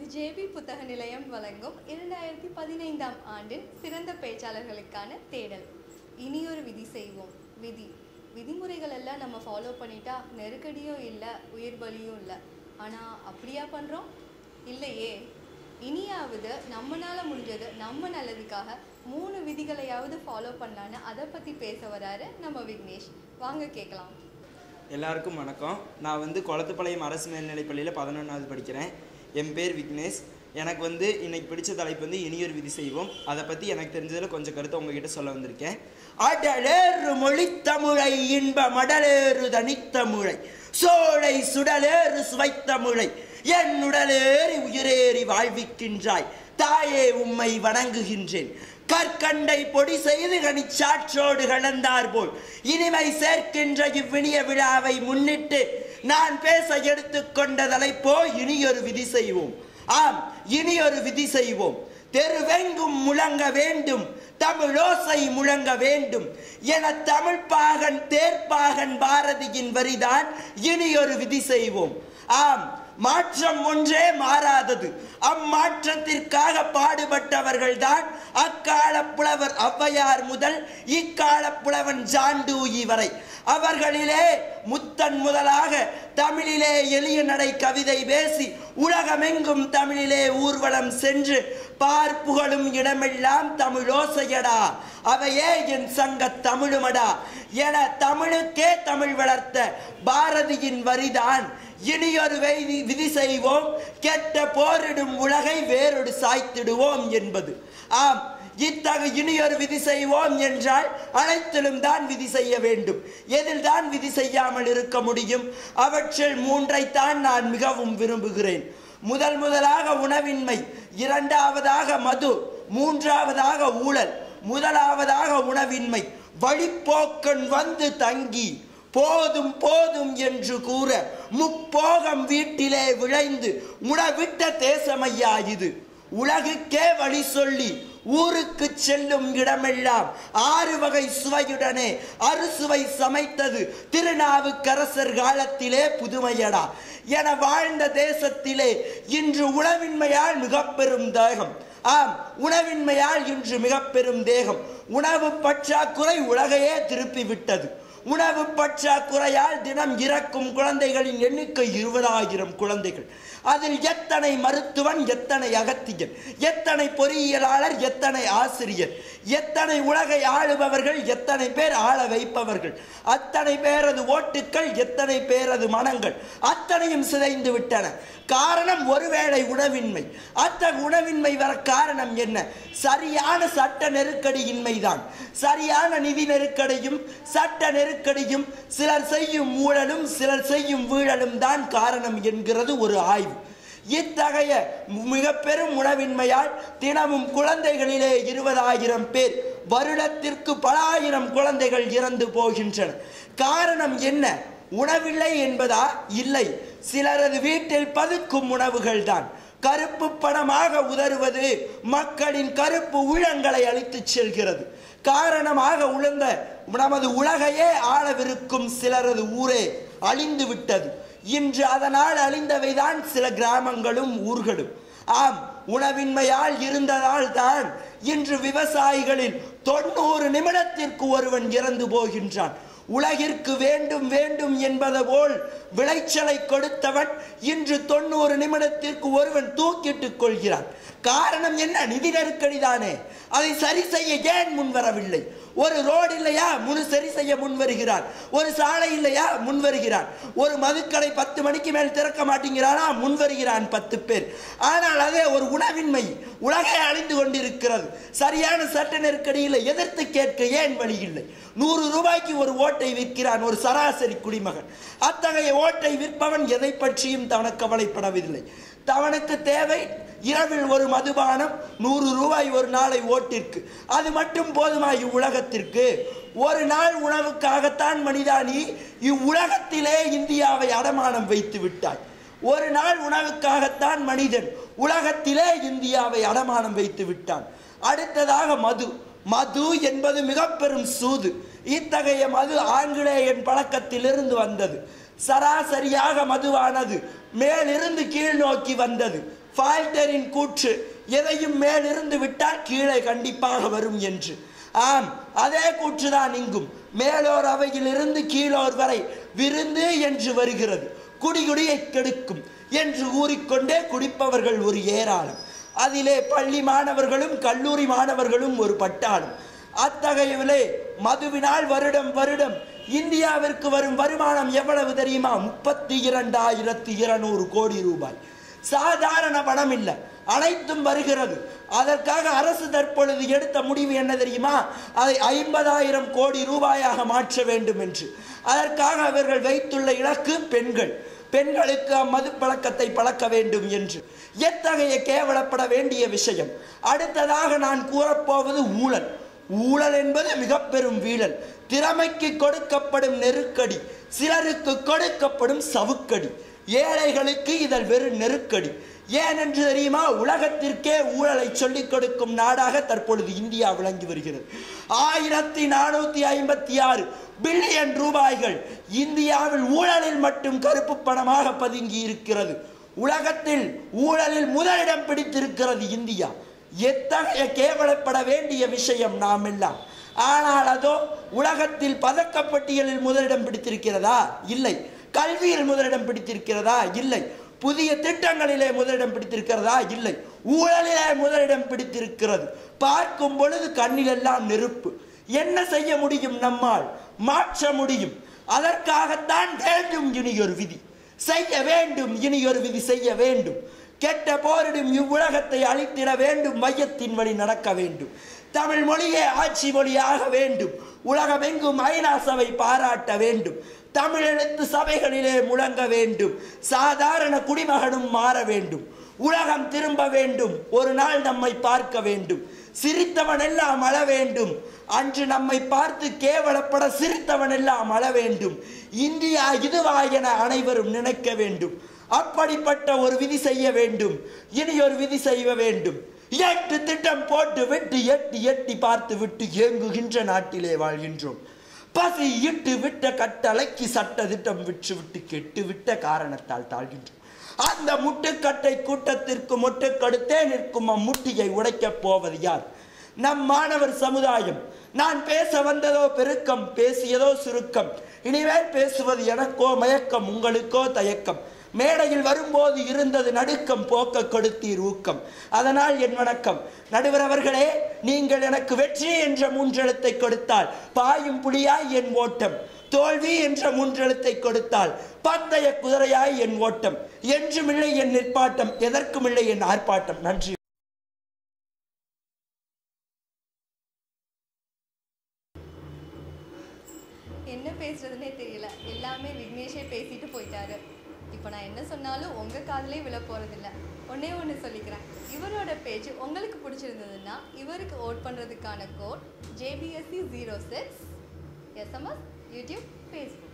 இது ஜேபி புத்தக நிலையம் வழங்கும் 2015ஆம் ஆண்டின் சிறந்த பேச்சாளர்களுக்கான தேடல். இனியொரு விதி செய்வோம். விதிமுறைகள் எல்லாம் நம்ம ஃபாலோ பண்ணிட்டா நெருக்கடியும் இல்லை, உயிர் பலியும் இல்லை. ஆனால் அப்படியா பண்ணுறோம்? இல்லையே. இனியாவது நம்மளால முடிஞ்சது நம்ம நல்லதுக்காக 3 விதிகளையாவது ஃபாலோ பண்ணலான்னு அதை பற்றி பேச வராரு நம்ம விக்னேஷ். வாங்க கேட்கலாம். எல்லாருக்கும் வணக்கம். நான் குளத்துப்பாளையம் அரசு மேல்நிலைப்பள்ளியில் 11வது படிக்கிறேன். என் பேர் விக்னேஷ். எனக்கு இன்னைக்கு பிடிச்ச தலைப்பு இனியொரு விதி செய்வோம். அதை பற்றி எனக்கு தெரிஞ்சதில் கொஞ்சம் கருத்தை உங்ககிட்ட சொல்ல வந்திருக்கேன். அடலேறு மொழி தமிழை இன்ப மடலேறு தனித்தமிழை சோழை சுடலேறு சுவைத்தமிழை என் உடலேறி உயிரேறி வாழ்விக்கின்றாய் தாயே உம்மை வணங்குகின்றேன். கற்கண்டை பொடி செய்து கனிச்சாற்றோடு கலந்தார் போல் இனிமை சேர்க்கின்ற இவ்வினிய விழாவை முன்னிட்டு நான் பேச எடுத்துக்கொண்ட தலைப்போ இனியொரு விதி செய்வோம். ஆம், இனியொரு விதி செய்வோம். தெருவெங்கும் முழங்க வேண்டும், தமிழோசை முழங்க வேண்டும் என தமிழ் பாகன் தேர்ப்பாகன் பாரதியின் வரிதான் இனியொரு விதி செய்வோம். ஆம், மாற்றம் ஒன்றே மாறாதது. அம்மாற்றத்திற்காக பாடுபட்டவர்கள் தான் அக்கால புலவர் ஔவையார் முதல் இக்கால புலவன் ஜாண்டூயி வரை. அவர்களிலே முத்தன் முதலாக தமிழிலே எளிய நடை கவிதை பேசி உலகமெங்கும் தமிழிலே ஊர்வலம் சென்று பார்ப்புகளும் இடமெல்லாம் தமிழோசையடா அவையே என் சங்க தமிழுமடா என தமிழுக்கே தமிழ் வளர்த்த பாரதியின் வரிதான் இனியொரு விதி செய்வோம், கெட்ட போரிடும் உலகை வேறொரு சாய்த்திடுவோம் என்பது. ஆம், இத்தகைய இனியொரு விதி செய்வோம் என்றால் அனைத்திலும் தான் விதி செய்ய வேண்டும். எதில் தான் விதி செய்யாமல் இருக்க முடியும்? அவற்றில் 3ஐத்தான் நான் மிகவும் விரும்புகிறேன். முதலாக உணவின்மை, இரண்டாவதாக மது, மூன்றாவதாக ஊழல். முதலாவதாக உணவின்மை. வழிப்போக்கன் வந்து தங்கி போதும் போதும் என்று கூற முப்போகம் வீட்டிலே விளைந்து உணவிட்ட தேசமையா இது. உலகுக்கே வழி சொல்லி ஊருக்கு செல்லும் இடமெல்லாம் 6 வகை சுவையுடனே அறுசுவை சமைத்தது திருநாவுக்கரசர் காலத்திலே புதுமையடா என வாழ்ந்த தேசத்திலே இன்று உணவின்மையால் மிக பெரும் தேகம். ஆம், உணவின்மையால் இன்று மிக பெரும் தேகம். உணவு பற்றாக்குறை உலகையே திருப்பி விட்டது. உணவு பற்றாக்குறையால் தினம் இறக்கும் குழந்தைகளின் எண்ணிக்கை 20,000 குழந்தைகள். அதில் எத்தனை மருத்துவன், எத்தனை அகத்தியன், எத்தனை பொறியியலாளர், எத்தனை ஆசிரியர், எத்தனை உலகை ஆளுபவர்கள், எத்தனை பேர் ஆள வைப்பவர்கள், அத்தனை பேரது ஓட்டுக்கள், எத்தனை பேரது மனங்கள் அத்தனையும் சிதைந்து விட்டன. காரணம் ஒருவேளை உணவின்மை. அத்தகைய உணவின்மை வர காரணம் என்ன? சரியான சட்ட நெருக்கடியின்மைதான். சரியான நிதி நெருக்கடியும் சட்ட நெருக்கடியும் சிலர் செய்யும் ஊழலும் சிலர் செய்யும் வீழலும் தான் காரணம் என்கிறது ஒரு ஆய்வு. இத்தகைய மிக பெரும் உணவின்மையால் தினமும் குழந்தைகளிலே 20,000 பேர், வருடத்திற்கு பல ஆயிரம் குழந்தைகள் இறந்து போகின்றன. காரணம் என்ன? உணவில்லை என்பதா? இல்லை, சிலரது வீட்டில் பதுக்கும் உணவுகள் தான். கருப்பு பணமாக உதறுவது மக்களின் கருப்பு உள்ளங்களை அழித்து செல்கிறது. காரணமாக உழந்த நமது உலகையே ஆளவிருக்கும் சிலரது ஊரே அழிந்து விட்டது. இன்று அதனால் அழிந்தவைதான் சில கிராமங்களும் ஊர்களும். ஆம், உணவின்மையால் இருந்ததால் தான் இன்று விவசாயிகளில் 90 நிமிடத்திற்கு ஒருவன் இறந்து போகின்றான். உலகிற்கு வேண்டும் வேண்டும் என்பது போல் விளைச்சலை கொடுத்தவன் இன்று 90 நிமிடத்திற்கு ஒருவன் தூக்கிட்டுக் கொள்கிறான். காரணம் என்ன? நிதி நெருக்கடி தானே. அதை சரி செய்ய ஏன் முன்வரவில்லை? ஒரு ரோடு இல்லையா, சரி செய்ய முன் வருகிறான். ஒரு சாலை இல்லையா, முன் வருகிறான். ஒரு மதுக்கடை 10 மணிக்கு மேல் திறக்க மாட்டேங்கிறானா, முன் வருகிறான் 10 பேர். ஆனால் அதே ஒரு உணவின்மை உலகை அழிந்து கொண்டிருக்கிறது. சரியான சட்ட நெருக்கடியில் எதிர்த்து கேட்க ஏன் வழி இல்லை? 100 ரூபாய்க்கு ஒரு ஓட்டை விற்கிறான் ஒரு சராசரி குடிமகன். அத்தகைய ஓட்டை விற்பவன் எதை பற்றியும் தனக்கு கவலைப்படவில்லை. தவனுக்கு தேவை இரவில் ஒரு மதுபானம், 100 ரூபாய் ஒரு நாளை ஓட்டிற்கு. அது மட்டும் போதுமா இவ்வுலகத்திற்கு? ஒரு நாள் உணவுக்காகத்தான் மனிதா நீ இவ்வுலகத்திலே இந்தியாவை அடமானம் வைத்து விட்டாய். ஒரு நாள் உணவுக்காகத்தான் மனிதன் உலகத்திலே இந்தியாவை அடமானம் வைத்து விட்டான். அடுத்ததாக மது. மது என்பது மிக பெரும் சூது. இத்தகைய மது ஆங்கிலேயன் பழக்கத்திலிருந்து வந்தது. சராசரியாக மதுவானது மேலிருந்து கீழ் நோக்கி வந்தது. ஃபால்டரின் கூற்று, எதையும் மேலிருந்து விட்டால் கீழே கண்டிப்பாக வரும் என்று. ஆம், அதே கூற்றுதான் இங்கும். மேலோர் அவையிலிருந்து கீழோர் வரை விருந்து என்று வருகிறது. குடிகுடியை கெடுக்கும் என்று கூறிக்கொண்டே குடிப்பவர்கள் ஒரு ஏராளம். அதிலே பள்ளி மாணவர்களும் கல்லூரி மாணவர்களும் ஒரு பட்டாளம். அத்தகையவிலே மதுவினால் வருடம் வருடம் இந்தியாவிற்கு வரும் வருமானம் எவ்வளவு தெரியுமா? 32,200 கோடி ரூபாய். சாதாரண பணம் இல்லை, அனைத்தும் வருகிறது. அதற்காக அரசு தற்பொழுது எடுத்த முடிவு என்ன தெரியுமா? அதை 50,000 கோடி ரூபாயாக மாற்ற வேண்டும் என்று. அதற்காக அவர்கள் வைத்துள்ள இலக்கு பெண்களுக்கு மது பழக்கத்தை பழக்க வேண்டும் என்று. எத்தகைய கேவலப்பட வேண்டிய விஷயம். அடுத்ததாக நான் கூறப்போவது ஊழல். ஊழல் என்பது மிக பெரும் வீழல். திறமைக்கு கொடுக்கப்படும் நெருக்கடி, சிலருக்கு கொடுக்கப்படும் சவுக்கடி. ஏழைகளுக்கு இதழ் வெறும் நெருக்கடி. ஏனென்று தெரியுமா? உலகத்திற்கே ஊழலை சொல்லிக் கொடுக்கும் நாடாக தற்பொழுது இந்தியா விளங்கி வருகிறது. 1456 பில்லியன் ரூபாய்கள் இந்தியாவில் ஊழலில் மட்டும் கருப்பு பணமாக பதுங்கி இருக்கிறது. உலகத்தில் ஊழலில் முதலிடம் பிடித்திருக்கிறது இந்தியா. எத்தகைய கேவலப்பட வேண்டிய விஷயம் நாம் எல்லாம். ஆனால் அதோ உலகத்தில் பதக்கப்பட்டியலில் முதலிடம் பிடித்திருக்கிறதா? இல்லை. கல்வியில் முதலிடம் பிடித்திருக்கிறதா? இல்லை. புதிய திட்டங்களிலே முதலிடம் பிடித்திருக்கிறதா? இல்லை. ஊழலிலே முதலிடம் பிடித்திருக்கிறது. பார்க்கும் பொழுது கண்ணிலெல்லாம் நெருப்பு. என்ன செய்ய முடியும்? நம்மால் மாற்ற முடியும். அதற்காகத்தான் வேண்டும் இனியொரு விதி செய்ய வேண்டும். இனியொரு விதி செய்ய வேண்டும். கெட்ட போரிடும் இவ்வுலகத்தை அழித்திட வேண்டும். மையத்தின் வழி நடக்க வேண்டும். தமிழ் மொழியே ஆட்சி மொழியாக வேண்டும். உலகமெங்கும் ஐநா சபை பாராட்ட வேண்டும். தமிழ் எழுத்து சபைகளிலே முழங்க வேண்டும். சாதாரண குடிமகனும் மாற வேண்டும். உலகம் திரும்ப வேண்டும். ஒரு நாள் நம்மை பார்க்க வேண்டும். சிரித்தவன் எல்லாம் அழ வேண்டும். அன்று நம்மை பார்த்து கேவலப்பட சிரித்தவன் எல்லாம் அழ வேண்டும். இந்தியா இதுவா என அனைவரும் நினைக்க வேண்டும். அப்படிப்பட்ட ஒரு விதி செய்ய வேண்டும். இனி ஒரு விதி செய்ய வேண்டும். 8 திட்டம் போட்டு விட்டு எட்டி பார்த்து விட்டு ஏங்குகின்ற நாட்டிலே வாழ்கின்றோம். பசி இட்டு விட்ட கட்டளைக்கு சட்ட திட்டம் விற்று விட்டு கெட்டு விட்ட காரணத்தால் தாழ்கின்றோம். அந்த முட்டுக்கட்டை கூட்டத்திற்கு முட்டுக்கடுத்தே நிற்கும் அம்முட்டியை உடைக்கப் போவது யார்? நம் மாணவர் சமுதாயம். நான் பேச வந்ததோ பெருக்கம், பேசியதோ சுருக்கம். இனிமேல் பேசுவது எனக்கோ மயக்கம், உங்களுக்கோ தயக்கம். மேடையில் வரும்போது இருந்தது நடுக்கம், போக்க கொடுத்தீர் ஊக்கம். அதனால் என் வணக்கம். நடுவர் அவர்களே, நீங்கள் எனக்கு வெற்றி என்ற 3 எழுத்தை கொடுத்தால் பாயும் புலியாய் என் ஓட்டம், தோல்வி என்ற 3 எழுத்தை கொடுத்தால் பந்தய குதிரையாய் என் ஓட்டம். என்றுமில்லை என் நிற்பாட்டம், எதற்குமில்லை என் ஆர்ப்பாட்டம். நன்றி. என்ன பேசுறதுன்னே தெரியல. எல்லாமே விக்னேஷே பேசிட்டு போயிட்டாரு. இப்போ நான் என்ன சொன்னாலும் உங்கள் காதிலே விழ போகிறதில்ல. ஒன்று சொல்லிக்கிறேன். இவரோட பேஜ் உங்களுக்கு பிடிச்சிருந்ததுன்னா இவருக்கு ஓட் பண்ணுறதுக்கான code JBSC 06, SMS, YouTube, Facebook.